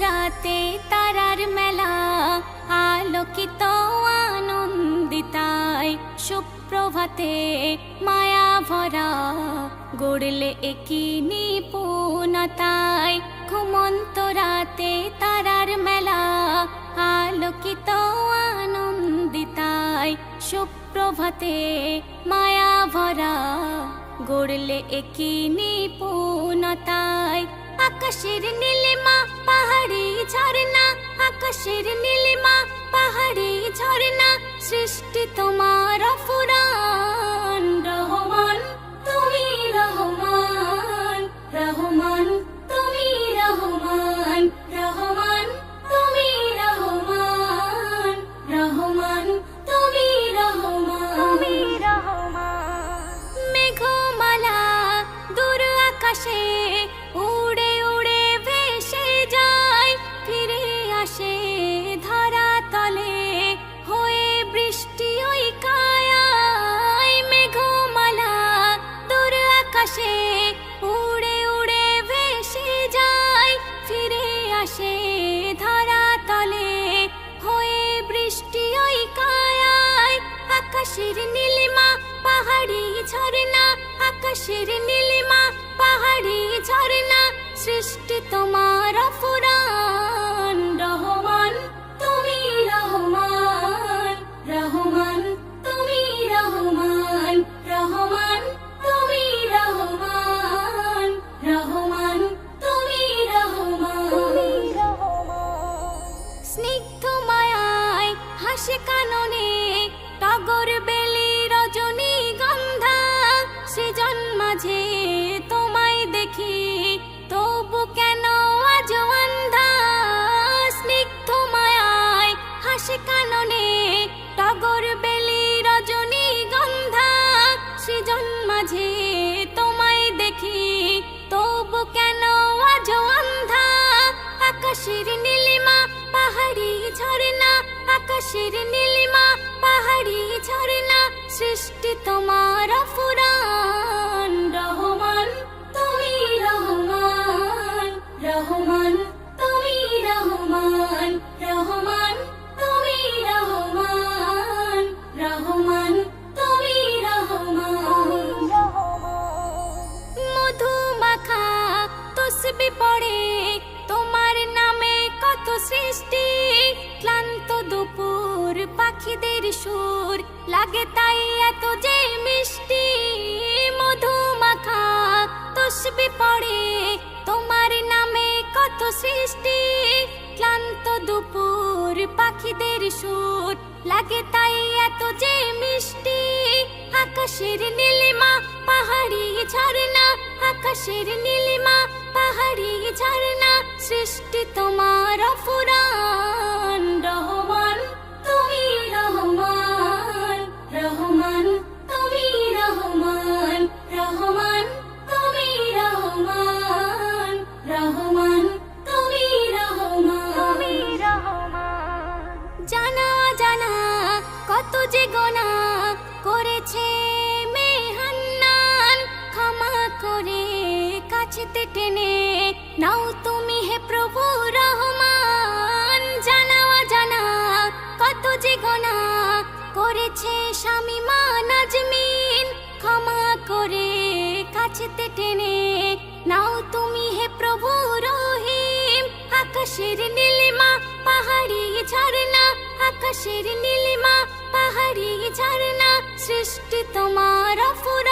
রাতে তারার মেলা, আলোকিত আনন্দিতায় সুপ্রভাতে মায়া ভরা, গড়লে একই নিপুণতায়। ঘুমন্ত রাতে তারার মেলা, আলোকিত আনন্দিতায় সুপ্রভাতে মায়া ভরা, গড়লে একই নিপুণতায়। আকাশের নীলিমা পাহাড়ি ঝরনা, আকাশের নীলিমা পাহাড়ি ঝরনা, সৃষ্টি তোমার অফুরান। রহমান তুমি রহমান, রহমান তুমি রহমান, রহমান তুমি রহমান, রহমান তুমি রহমান। মেঘমালা দূর আকাশে উড়ে উড়ে ভেসে যায়, ফিরে আসে ধরা তলে হয়ে বৃষ্টি ওই কায়ায়। মেঘমালা দূর আকাশে উড়ে উড়ে ভেসে যায়, ফিরে আসে ধরা তলে হয়ে বৃষ্টি ওই কায়ায়। আকাশের নীলিমা পাহাড়ি ঝরনা, আকাশের নীলিমা পাহাড়ি ঝরনা, সৃষ্টি তোমার অফুরান। রহমান তুমি রহমান, রহমান তুমি রহমান, রহমান তুমি রহমান, রহমান তুমি রহমান। স্নিগ্ধ মায়ায় হাসে কাননে টগর বেলি রজনী গন্ধা, সৃজন মাঝে তোমায় দেখি তবু কেন আজ অন্ধা। স্নিগ্ধ মায়ায় হাসে কাননে টগর বেলি রজনী গন্ধা, সৃজন মাঝে তোমায় দেখি তবু কেন আজ অন্ধা। আকাশের নীলিমা পাহাড়ি ঝরনা, আকাশের নীলিমা পাহাড়ি ঝরনা, সৃষ্টি তোমার অফুরান। রহমান তুমি রহমান, রহমান তুমি রহমান, রহমান তুমি রহমান, রহমান তুমি রহমান। মধু মাখা তসবি পড়ে তোমার নামে কত সৃষ্টি, ক্লান্ত দুপুর পাখিদের সুর লাগে তাই এত যে মিষ্টি। মধু মাখা তসবি পড়ে তোমার নামে কত সৃষ্টি, ক্লান্ত দুপুর পাখিদের সুর লাগে তাই এত যে মিষ্টি। আকাশের নীলিমা পাহাড়ি ঝরনা, আকাশের নীলিমা পাহাড়ি ঝরনা, সৃষ্টি তোমার অফুরান। রহমান তুমি রহমান, রহমান তুমি রহমান, রহমান তুমি রহমান, রহমান তুমি রহমান। জানা জানা কত যে গোনা করেছে মেহান্নান, ক্ষমা করে কাছেতে টেনে নাও তুমি হে প্রভু রহমান। জানা জানা কত যে গোনা করেছে শামিমা নাজমিন, ক্ষমা করে কাছেতে টেনে নাও তুমি হে প্রভু রহিম। আকাশের নীলিমা পাহাড়ি ঝরনা, আকাশের নীলিমা পাহাড়ি ঝরনা, সৃষ্টি তোমার অফুরান।